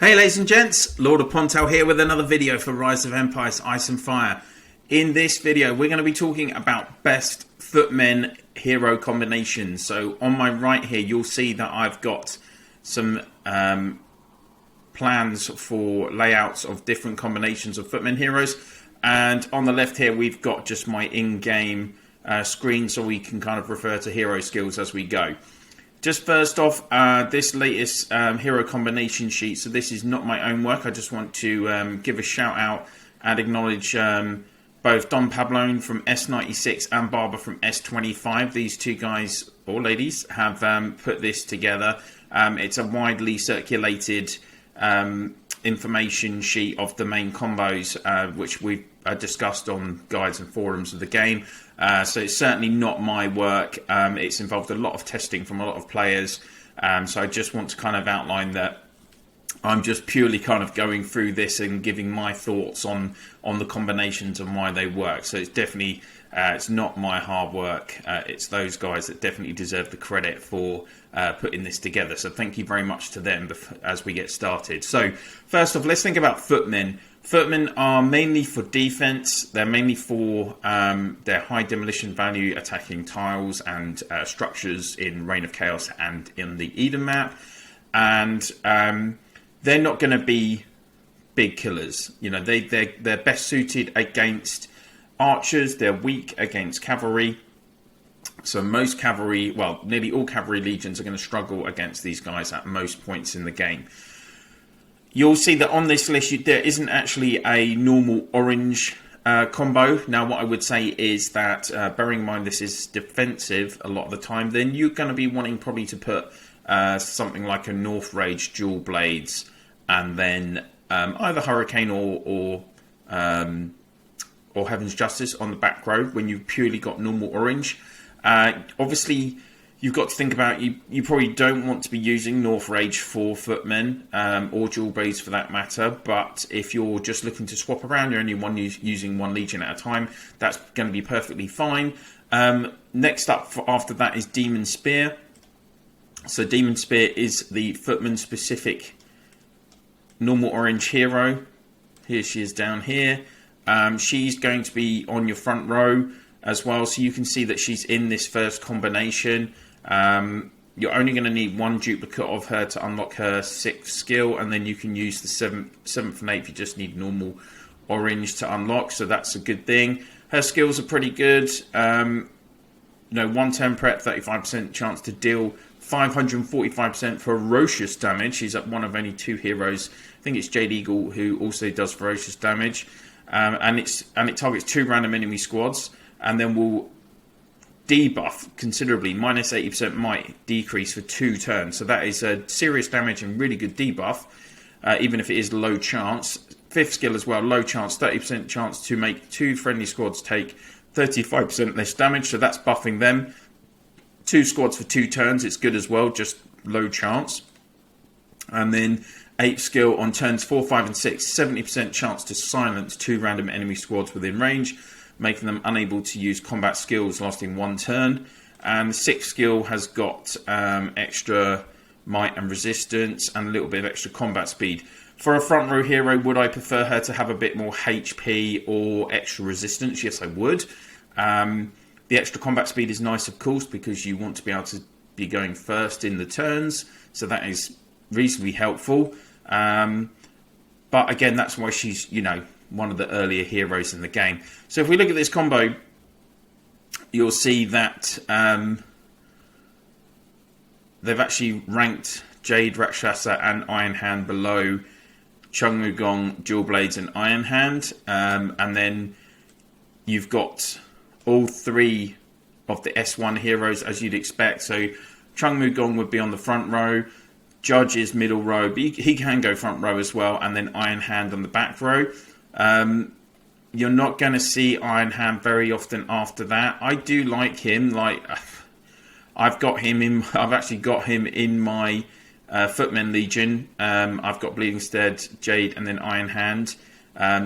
Hey ladies and gents, LordOfPondtail here with another video for Rise of Empires Ice and Fire. In this video we're going to be talking about best footmen hero combinations. So on my right here you'll see that I've got some plans for layouts of different combinations of footmen heroes, and on the left here we've got just my in-game screen so we can kind of refer to hero skills as we go. Just first off, this latest hero combination sheet, so this is not my own work. I just want to give a shout out and acknowledge both Don Pablone from S96 and Barber from S25. These two guys, or ladies, have put this together. It's a widely circulated information sheet of the main combos, which we've discussed on guides and forums of the game. So it's certainly not my work. It's involved a lot of testing from a lot of players. So I just want to kind of outline that I'm just purely kind of going through this and giving my thoughts on the combinations and why they work. So it's definitely, it's not my hard work. It's those guys that definitely deserve the credit for putting this together. So thank you very much to them as we get started. So first off, let's think about footmen. Footmen are mainly for defense. They're mainly for their high demolition value, attacking tiles and structures in Reign of Chaos and in the Eden map. And they're not going to be big killers. You know, they're best suited against archers. They're weak against cavalry. So most cavalry, well, nearly all cavalry legions are going to struggle against these guys at most points in the game. You'll see that on this list there isn't actually a normal orange combo. Now what I would say is that, bearing in mind this is defensive a lot of the time, then you're going to be wanting probably to put something like a North Rage dual blades, and then either Hurricane or Heaven's Justice on the back row when you've purely got normal orange. Obviously, you've got to think about, you probably don't want to be using North Rage for footmen, or dual blades for that matter, but if you're just looking to swap around, you're only using one legion at a time, that's going to be perfectly fine. Next up after that is Demon Spear. So Demon Spear is the footman specific normal orange hero. Here she is down here. She's going to be on your front row as well, so you can see that she's in this first combination. You're only going to need one duplicate of her to unlock her 6th skill, and then you can use the 7th and 8th. You just need normal orange to unlock, so that's a good thing. Her skills are pretty good. You know, 1 turn prep, 35% chance to deal 545% ferocious damage. She's at one of only 2 heroes. I think it's Jade Eagle who also does ferocious damage, and it targets 2 random enemy squads, and then will debuff considerably. Minus 80% might decrease for 2 turns. So that is a serious damage and really good debuff, even if it is low chance. 5th skill as well, low chance, 30% chance to make 2 friendly squads take 35% less damage. So that's buffing them. 2 squads for 2 turns, it's good as well, just low chance. And then 8th skill on turns 4, 5 and 6, 70% chance to silence 2 random enemy squads within range, making them unable to use combat skills lasting 1 turn. And the 6th skill has got extra might and resistance and a little bit of extra combat speed. For a front row hero, would I prefer her to have a bit more HP or extra resistance? Yes, I would. The extra combat speed is nice, of course, because you want to be able to be going first in the turns. So that is reasonably helpful. But again, that's why she's, you know, one of the earlier heroes in the game. So if we look at this combo, you'll see that they've actually ranked Jade, Rakshasa and Iron Hand below Chung Wukong, Dual Blades and Iron Hand. And then you've got all 3 of the S1 heroes as you'd expect. So Chung Wukong would be on the front row, Judge is middle row, but he can go front row as well, and then Iron Hand on the back row. You're not going to see Iron Hand very often after that. I do like him. Like, I've actually got him in my Footmen Legion. I've got Bleeding Stead, Jade, and then Iron Hand.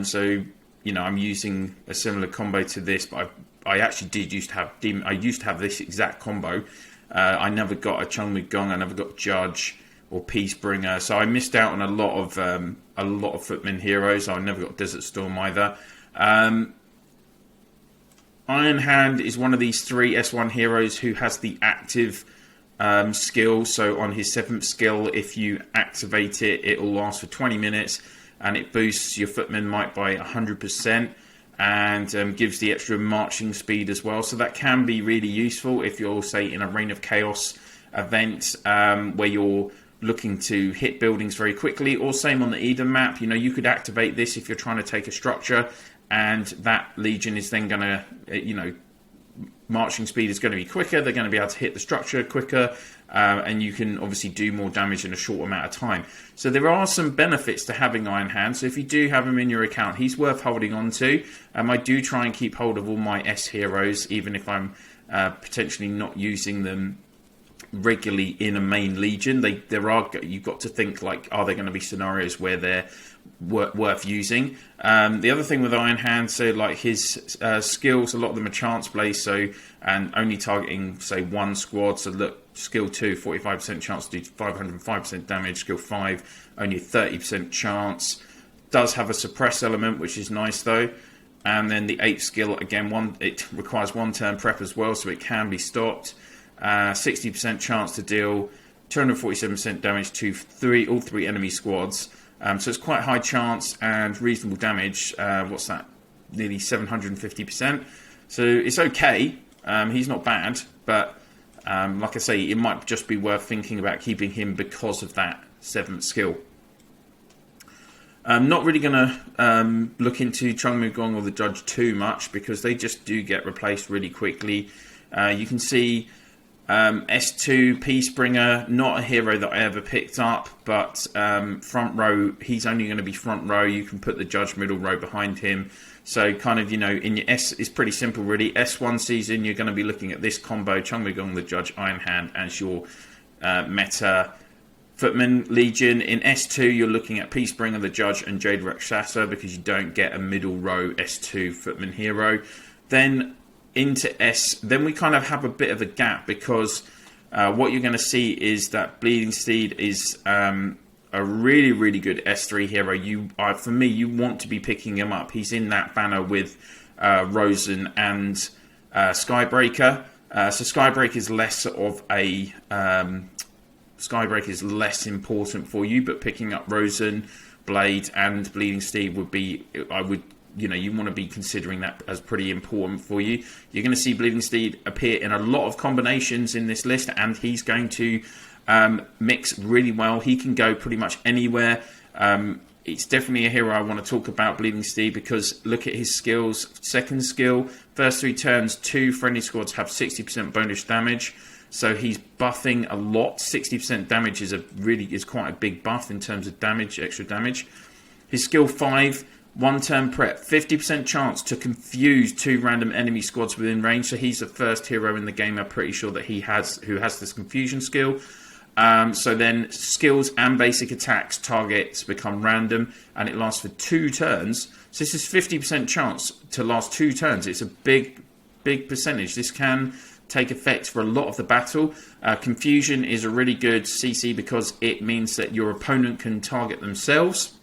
So you know, I'm using a similar combo to this, but I actually did used to have Demon. I used to have this exact combo. I never got a Chung Wukong. I never got Judge. or Peacebringer. So I missed out on a lot of Footmen heroes. I never got Desert Storm either. Iron Hand is one of these 3 S1 heroes who has the active skill. So on his 7th skill, if you activate it, it will last for 20 minutes and it boosts your Footman might by 100% and gives the extra marching speed as well. So that can be really useful if you're, say, in a Reign of Chaos event where you're looking to hit buildings very quickly, or same on the Eden map. You know, you could activate this if you're trying to take a structure, and that legion is then going to, you know, marching speed is going to be quicker. They're going to be able to hit the structure quicker, and you can obviously do more damage in a short amount of time. So there are some benefits to having Iron Hand. So if you do have him in your account, he's worth holding on to. I do try and keep hold of all my S heroes, even if I'm potentially not using them regularly in a main legion. You've got to think, like, are there going to be scenarios where they're worth using? The other thing with Iron Hand, so like his skills, a lot of them are chance plays, so, and only targeting, say, 1 squad. So look, skill 2, 45% chance to do 505% damage. Skill 5, only a 30% chance. Does have a suppress element, which is nice though. And then the 8th skill, again, it requires 1 turn prep as well, so it can be stopped. 60% chance to deal 247% damage to all three enemy squads. So it's quite high chance and reasonable damage. What's that? Nearly 750%. So it's okay. He's not bad, but like I say, it might just be worth thinking about keeping him because of that 7th skill. I'm not really going to look into Chung Mugong or the Judge too much because they just do get replaced really quickly. You can see S2 Peacebringer, not a hero that I ever picked up, but front row, he's only going to be front row. You can put the Judge middle row behind him. So kind of, you know, in your S, it's pretty simple really. S1 season, you're going to be looking at this combo, Chung Mugong, the Judge, Iron Hand as your meta Footman Legion. In S2, you're looking at Peacebringer, the Judge, and Jade Rakshasa because you don't get a middle row S2 Footman hero. Then into S, then we kind of have a bit of a gap because what you're going to see is that Bleeding Steed is a really, really good S3 hero. For me, you want to be picking him up. He's in that banner with Rosen and Skybreaker. So Skybreaker is less of a Skybreaker is less important for you, but picking up Rosen, Blade, and Bleeding Steed would be, you want to be considering that as pretty important for you. You're going to see Bleeding Steed appear in a lot of combinations in this list, and he's going to mix really well. He can go pretty much anywhere. It's definitely a hero I want to talk about, Bleeding Steed, because look at his skills. 2nd skill, first 3 turns, 2 friendly squads have 60% bonus damage. So he's buffing a lot. 60% damage is quite a big buff in terms of damage, extra damage. His skill 5, 1 turn prep, 50% chance to confuse 2 random enemy squads within range. So he's the first hero in the game, I'm pretty sure, that who has this confusion skill. So then skills and basic attacks targets become random, and it lasts for 2 turns. So this is 50% chance to last 2 turns. It's a big percentage. This can take effect for a lot of the battle. Confusion is a really good CC because it means that your opponent can target themselves,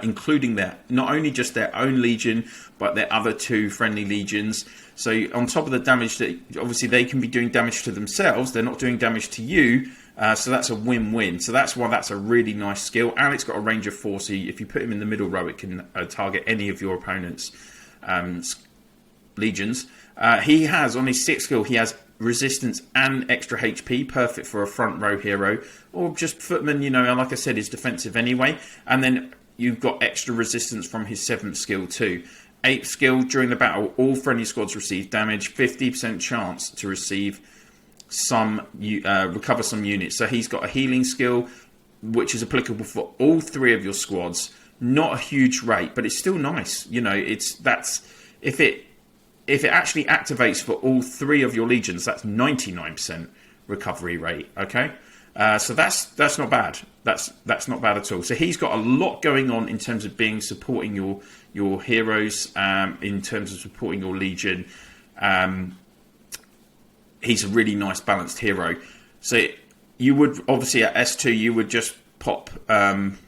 including not only just their own legion, but their other 2 friendly legions. So on top of the damage that obviously they can be doing damage to themselves, they're not doing damage to you. So that's a win-win. So that's why that's a really nice skill, and it's got a range of 4. So if you put him in the middle row, it can target any of your opponent's legions. He has, on his 6th skill, he has resistance and extra HP, perfect for a front row hero, or just Footman, like I said, is defensive anyway. And then you've got extra resistance from his 7th skill too. 8th skill, during the battle, all friendly squads receive damage, 50% chance to receive recover some units. So he's got a healing skill, which is applicable for all 3 of your squads. Not a huge rate, but it's still nice. If it actually activates for all 3 of your legions, that's 99% recovery rate. Okay, so that's not bad. That's not bad at all. So he's got a lot going on in terms of supporting your heroes, in terms of supporting your legion. He's a really nice balanced hero. So you would obviously at S2 you would just pop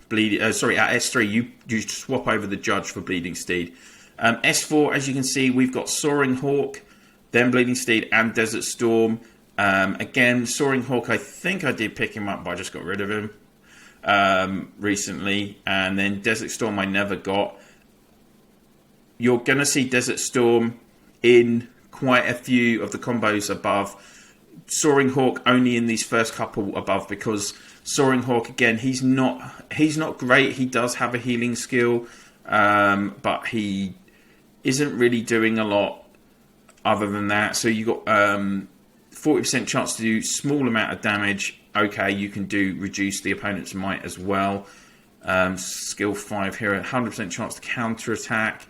bleed. Sorry, at S3 you swap over the Judge for Bleeding Steed. S4, as you can see, we've got Soaring Hawk, then Bleeding Steed and Desert Storm. Again, Soaring Hawk, I think I did pick him up, but I just got rid of him recently. And then Desert Storm I never got. You're going to see Desert Storm in quite a few of the combos above. Soaring Hawk only in these first couple above, because Soaring Hawk, again, he's not great. He does have a healing skill, but he isn't really doing a lot other than that. So you got 40% chance to do small amount of damage. Okay, you can reduce the opponent's might as well. Skill 5 here, 100% chance to counter attack.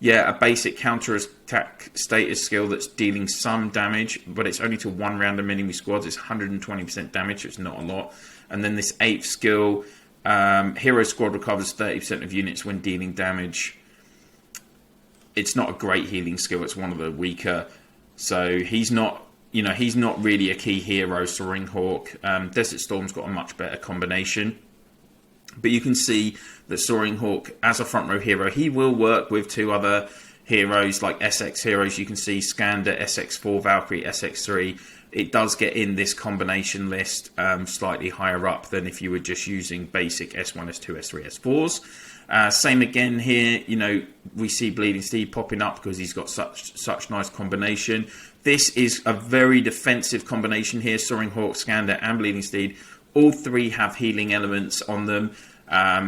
Yeah, a basic counter-attack status skill that's dealing some damage, but it's only to one random enemy squads. It's 120% damage, so it's not a lot. And then this 8th skill, Hero Squad recovers 30% of units when dealing damage. It's not a great healing skill. It's one of the weaker. So he's not really a key hero, Soaring Hawk. Desert Storm's got a much better combination. But you can see that Soaring Hawk, as a front row hero, he will work with two other heroes like SX heroes. You can see Skander, SX4, Valkyrie, SX3. It does get in this combination list slightly higher up than if you were just using basic S1, S2, S3, S4s. Same again here. We see Bleeding Steed popping up because he's got such nice combination. This is a very defensive combination here. Soaring Hawk, Skander, and Bleeding Steed. All three have healing elements on them.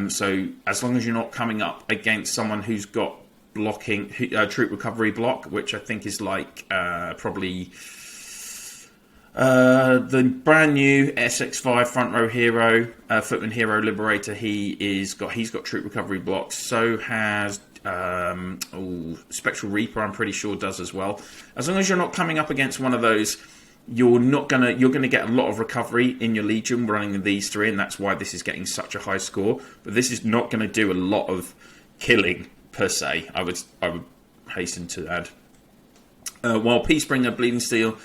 So as long as you're not coming up against someone who's got blocking, troop recovery block, which I think is like probably the brand new SX5 front row hero, Footman hero Liberator. He's got troop recovery blocks. So has Spectral Reaper, I'm pretty sure, does as well. As long as you're not coming up against one of those, you're gonna get a lot of recovery in your Legion running these three, and that's why this is getting such a high score. But this is not going to do a lot of killing per se. I would hasten to add. While Peacebringer, Bleeding Steel,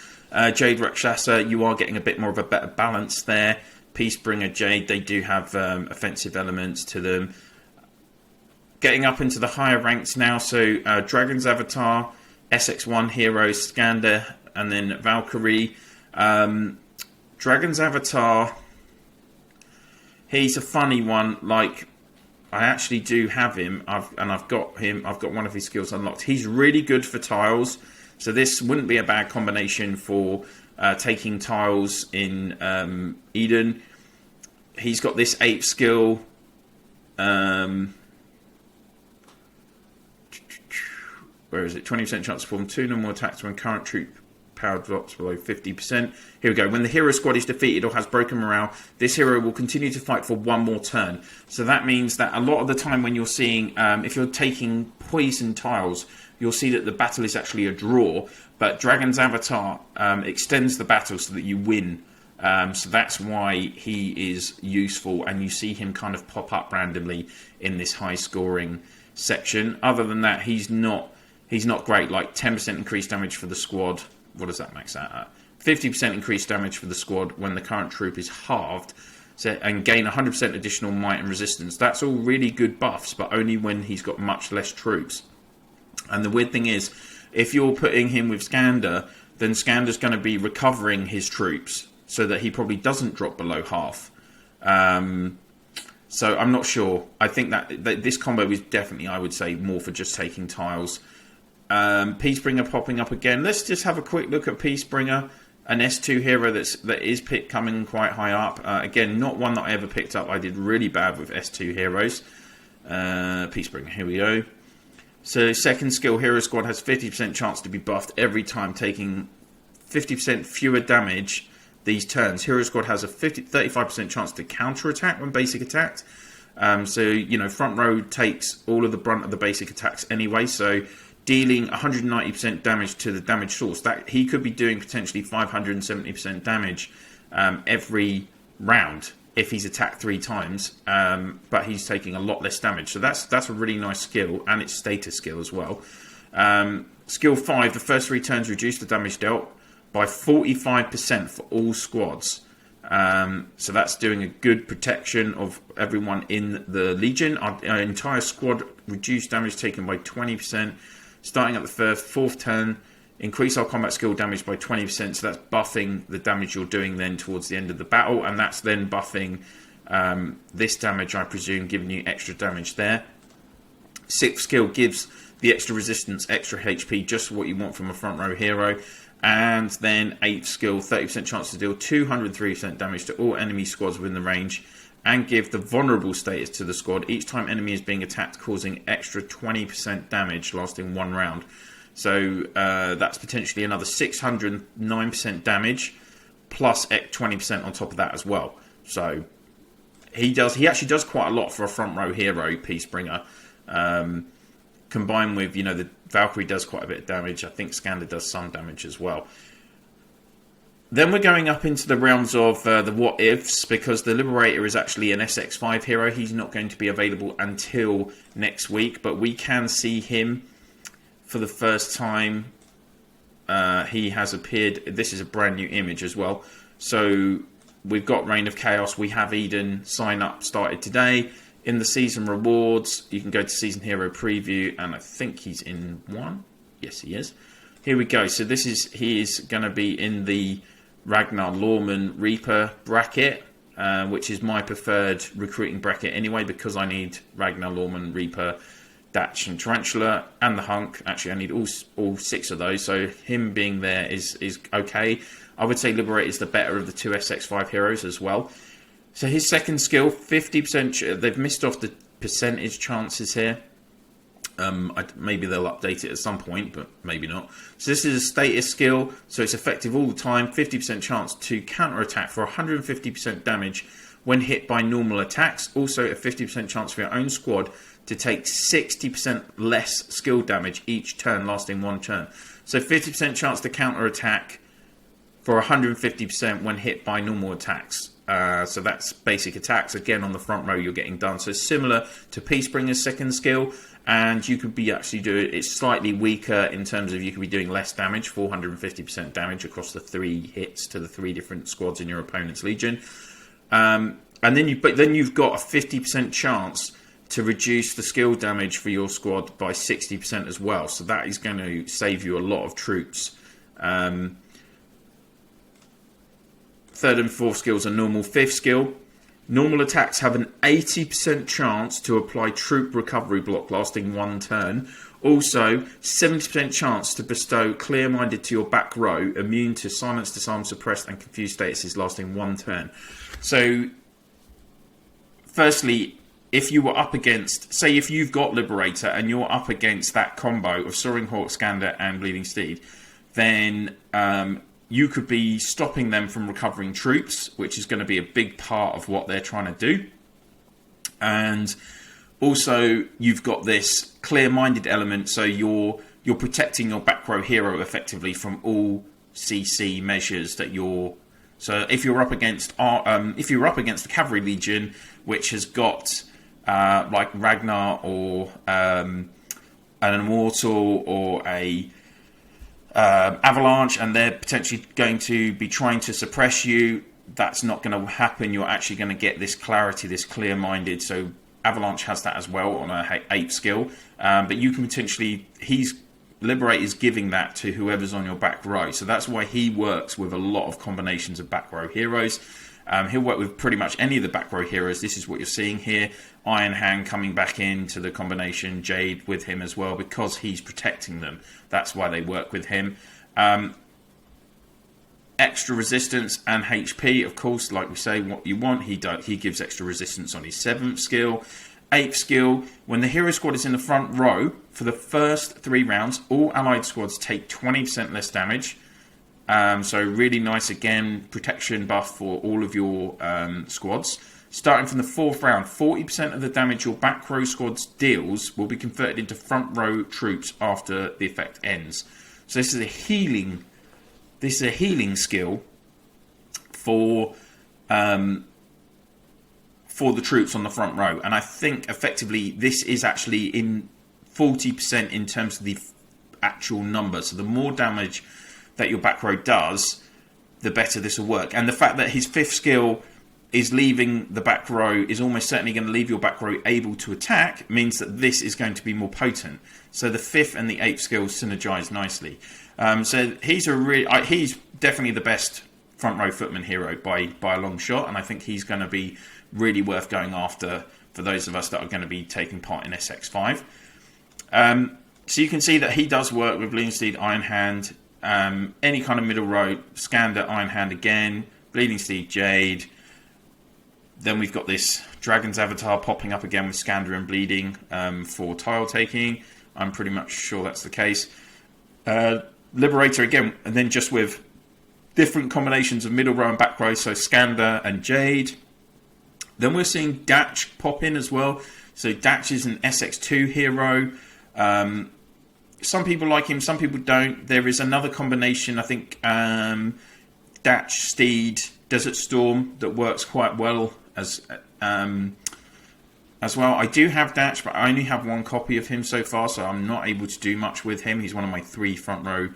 Jade Rakshasa, you are getting a bit more of a better balance there. Peacebringer, Jade, they do have offensive elements to them. Getting up into the higher ranks now, so Dragon's Avatar, SX1 hero, Skander, and then Valkyrie. Dragon's Avatar, he's a funny one. Like, I actually do have him. I've got him. I've got one of his skills unlocked. He's really good for tiles. So this wouldn't be a bad combination for taking tiles in Eden. He's got this 8th skill. Where is it? 20% chance to perform 2 normal attacks when current troop power drops below 50%. Here we go. When the hero squad is defeated or has broken morale, this hero will continue to fight for one more turn. So that means that a lot of the time when you're seeing, if you're taking poison tiles, you'll see that the battle is actually a draw. But Dragon's Avatar extends the battle so that you win. So that's why he is useful, and you see him kind of pop up randomly in this high scoring section. Other than that, he's not great. Like 10% increased damage for the squad. What does that max out at? 50% increased damage for the squad when the current troop is halved. So, and gain 100% additional might and resistance. That's all really good buffs, but only when he's got much less troops. And the weird thing is, if you're putting him with Skander, then Skander's going to be recovering his troops so that he probably doesn't drop below half. So I'm not sure. I think that this combo is definitely, I would say, more for just taking tiles. Peacebringer popping up again. Let's just have a quick look at Peacebringer, an S2 hero that is coming quite high up. Again, not one that I ever picked up. I did really bad with S2 heroes. Peacebringer, here we go. So second skill, hero squad has 50% chance to be buffed every time, taking 50% fewer damage these turns. Hero squad has a 35% chance to counter attack when basic attacked. So front row takes all of the brunt of the basic attacks anyway. So dealing 190% damage to the damage source, that he could be doing potentially 570% damage every round if he's attacked 3 times, but he's taking a lot less damage. So that's a really nice skill, and it's status skill as well. Skill 5, the first 3 turns reduce the damage dealt by 45% for all squads. So that's doing a good protection of everyone in the Legion. Our entire squad reduced damage taken by 20%. Starting at the fourth turn, increase our combat skill damage by 20%. So that's buffing the damage you're doing then towards the end of the battle. And that's then buffing this damage, I presume, giving you extra damage there. Sixth skill gives the extra resistance, extra HP, just what you want from a front row hero. And then 8th skill, 30% chance to deal 203% damage to all enemy squads within the range, and give the vulnerable status to the squad each time enemy is being attacked, causing extra 20% damage lasting 1 round. So that's potentially another 609% damage, plus 20% on top of that as well. So he actually does quite a lot for a front row hero, Peacebringer. Combined with, the Valkyrie does quite a bit of damage. I think Skander does some damage as well. Then we're going up into the realms of the what-ifs, because the Liberator is actually an SX5 hero. He's not going to be available until next week, but we can see him for the first time. He has appeared. This is a brand new image as well. So we've got Reign of Chaos. We have Eden sign-up started today. In the season rewards, you can go to Season Hero Preview, and I think he's in 1. Yes, he is. Here we go. So he is going to be in the Ragnar Lorman Reaper bracket, which is my preferred recruiting bracket anyway, because I need Ragnar Lorman, Reaper, Datch and Tarantula, and the Hunk. Actually, I need all 6 of those, so him being there is okay. I would say Liberator is the better of the 2 SX5 heroes as well. So his second skill, 50%. They've missed off the percentage chances here. Maybe they'll update it at some point, but maybe not. So this is a status skill, so it's effective all the time. 50% chance to counterattack for 150% damage when hit by normal attacks. Also a 50% chance for your own squad to take 60% less skill damage each turn, lasting 1 turn. So 50% chance to counterattack for 150% when hit by normal attacks. So that's basic attacks. Again, on the front row, you're getting done. So similar to Peacebringer's second skill, and you could be actually doing it's slightly weaker in terms of you could be doing less damage, 450% damage across the 3 hits to the 3 different squads in your opponent's legion. And then you've got a 50% chance to reduce the skill damage for your squad by 60% as well. So that is going to save you a lot of troops. Third and fourth skills are normal. Fifth skill, normal attacks have an 80% chance to apply troop recovery block lasting 1 turn. Also, 70% chance to bestow clear-minded to your back row, immune to silence, disarm, suppressed and confused statuses lasting 1 turn. So, firstly, if you were up against, say if you've got Liberator and you're up against that combo of Soaring Hawk, Skander and Bleeding Steed, then you could be stopping them from recovering troops, which is going to be a big part of what they're trying to do. And also, you've got this clear-minded element, so you're protecting your back row hero effectively from all CC measures that you're. So if you're up against the Cavalry Legion, which has got like Ragnar or an Immortal or a Avalanche, and they're potentially going to be trying to suppress you, that's not going to happen. You're actually going to get this clarity, this clear-minded. So Avalanche has that as well on a 8th skill, but you can potentially, Liberate is giving that to whoever's on your back row. So that's why he works with a lot of combinations of back row heroes. He'll work with pretty much any of the back row heroes. This is what you're seeing here. Iron Hand coming back into the combination. Jade with him as well, because he's protecting them. That's why they work with him. Extra resistance and HP, of course, like we say, what you want. He gives extra resistance on his 7th skill. 8th skill, when the hero squad is in the front row, for the first 3 rounds, all allied squads take 20% less damage. So really nice, again, protection buff for all of your squads. Starting from the 4th round, 40% of the damage your back row squads deals will be converted into front row troops after the effect ends. So this is a healing skill for the troops on the front row. And I think effectively this is actually in 40% in terms of the actual number. So the more damage that your back row does, the better this will work. And the fact that his 5th skill is leaving the back row, is almost certainly going to leave your back row able to attack, means that this is going to be more potent. So the 5th and the 8th skills synergize nicely. So he's he's definitely the best front row footman hero by a long shot, and I think he's going to be really worth going after for those of us that are going to be taking part in SX5. So you can see that he does work with Bleeding Steed, Iron Hand, any kind of middle row, Skander, Iron Hand again, Bleeding Steed, Jade. Then we've got this Dragon's Avatar popping up again with Skander and Bleeding for tile taking. I'm pretty much sure that's the case. Liberator again, and then just with different combinations of middle row and back row, so Skander and Jade. Then we're seeing Datch pop in as well. So Datch is an SX2 hero. Some people like him, some people don't. There is another combination, I think, Datch, Steed, Desert Storm, that works quite well as well. I do have Datch, but I only have 1 copy of him so far, so I'm not able to do much with him. He's one of my 3 front row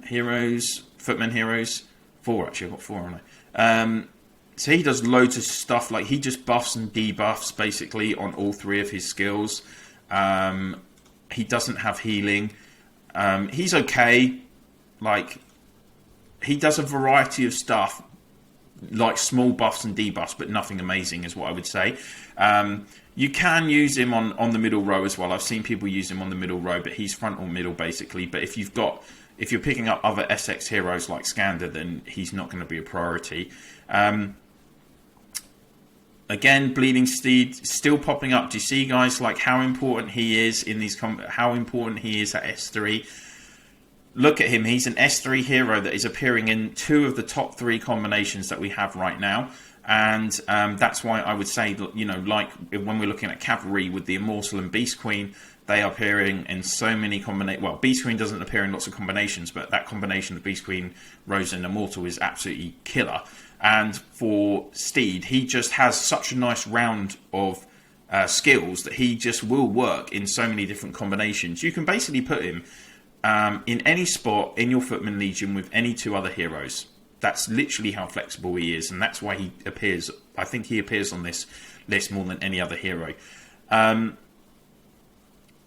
heroes, footman heroes. 4 actually, I've got 4 on it. So he does loads of stuff, like he just buffs and debuffs basically on all 3 of his skills. He doesn't have healing. He's okay. Like, he does a variety of stuff, like small buffs and debuffs, but nothing amazing is what I would say. You can use him on the middle row as well. I've seen people use him on the middle row, but he's front or middle basically. But if you're picking up other SX heroes like Skander, then he's not going to be a priority. Again, Bleeding Steed still popping up. Do you see, guys, like how important he is in these? How important he is at S3? Look at him. He's an S3 hero that is appearing in 2 of the top 3 combinations that we have right now, and that's why I would say that, you know, like when we're looking at cavalry with the Immortal and Beast Queen, they are appearing in so many combinations. Well, Beast Queen doesn't appear in lots of combinations, but that combination of Beast Queen, Rose, and Immortal is absolutely killer. And for Steed, he just has such a nice round of skills that he just will work in so many different combinations. You can basically put him in any spot in your Footman Legion with any 2 other heroes. That's literally how flexible he is, and that's why he appears. I think he appears on this list more than any other hero.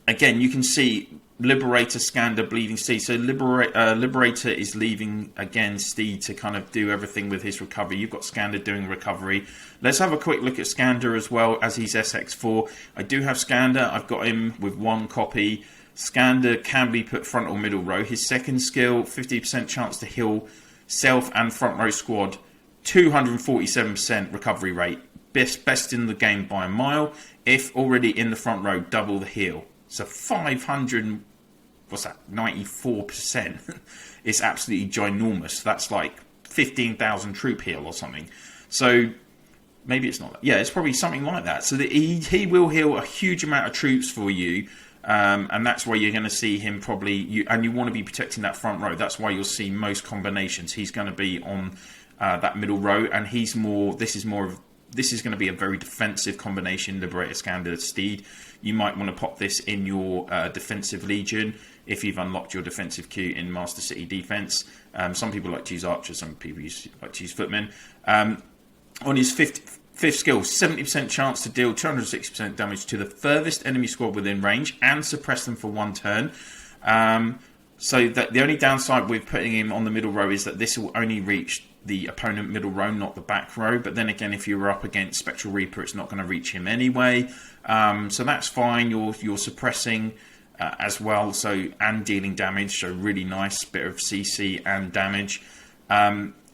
Again, you can see Liberator, Skander, Bleeding Steed. So Liberator is leaving again Steed to kind of do everything with his recovery. You've got Skander doing recovery. Let's have a quick look at Skander as well, as he's SX4. I do have Skander. I've got him with 1 copy. Skander can be put front or middle row. His 2nd skill, 50% chance to heal self and front row squad, 247% recovery rate. Best in the game by a mile. If already in the front row, double the heal. So 500, what's that, 94%. It's absolutely ginormous. That's like 15,000 troop heal or something. So maybe it's not that. Yeah, it's probably something like that. So that he will heal a huge amount of troops for you. And that's why you're going to see him probably, and you want to be protecting that front row. That's why you'll see most combinations. He's going to be on that middle row, and he's more. This is going to be a very defensive combination. Liberator, Skander, Steed. You might want to pop this in your defensive legion if you've unlocked your defensive queue in Master City Defense. Some people like to use archers. Some people like to use footmen. On his fifth skill, 70% chance to deal 260% damage to the furthest enemy squad within range and suppress them for 1 turn. So that the only downside with putting him on the middle row is that this will only reach the opponent middle row, not the back row. But then again, if you were up against Spectral Reaper, it's not going to reach him anyway. So that's fine. You're suppressing as well, so and dealing damage. So really nice bit of CC and damage.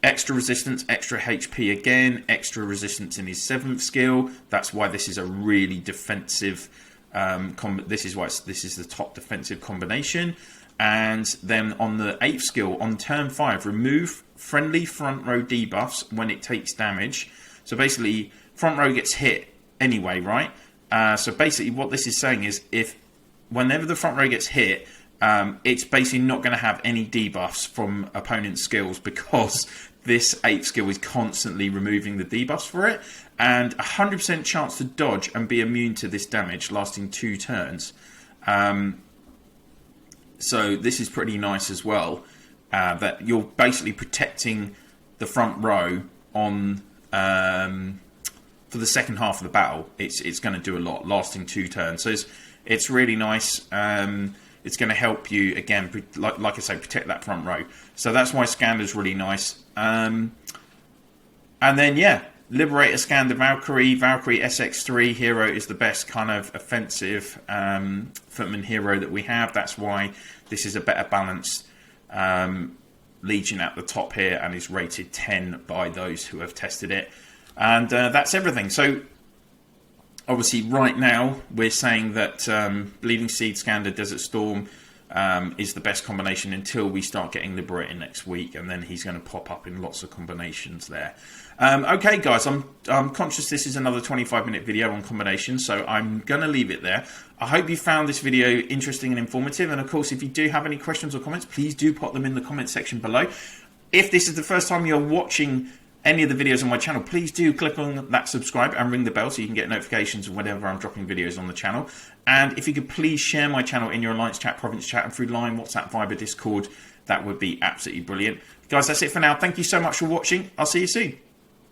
Extra resistance, extra HP again, extra resistance in his 7th skill. That's why this is a really defensive. This is the top defensive combination. And then on the 8th skill, on turn 5, remove friendly front row debuffs when it takes damage. So basically, front row gets hit anyway, right? So basically, what this is saying is, whenever the front row gets hit, it's basically not going to have any debuffs from opponent's skills, because this 8th skill is constantly removing the debuffs for it, and 100% chance to dodge and be immune to this damage lasting 2 turns. So this is pretty nice as well. that you're basically protecting the front row on for the second half of the battle. It's going to do a lot, lasting 2 turns. So it's really nice. It's going to help you, again, like I say, protect that front row. So that's why Skander's really nice. And then, yeah, Liberator Skander Valkyrie SX3 hero is the best kind of offensive footman hero that we have. That's why this is a better balanced Legion at the top here, and is rated 10 by those who have tested it. And that's everything. So obviously right now we're saying that Bleeding Seed, Skander, Desert Storm is the best combination until we start getting Liberator next week, and then he's going to pop up in lots of combinations there. Okay guys, I'm conscious this is another 25-minute video on combinations, so I'm going to leave it there. I hope you found this video interesting and informative, and of course if you do have any questions or comments, please do pop them in the comment section below. If this is the first time you're watching any of the videos on my channel, please do click on that subscribe and ring the bell so you can get notifications whenever I'm dropping videos on the channel. And if you could please share my channel in your Alliance chat, Province chat, and through Line, WhatsApp, Viber, Discord, that would be absolutely brilliant. Guys, that's it for now. Thank you so much for watching. I'll see you soon.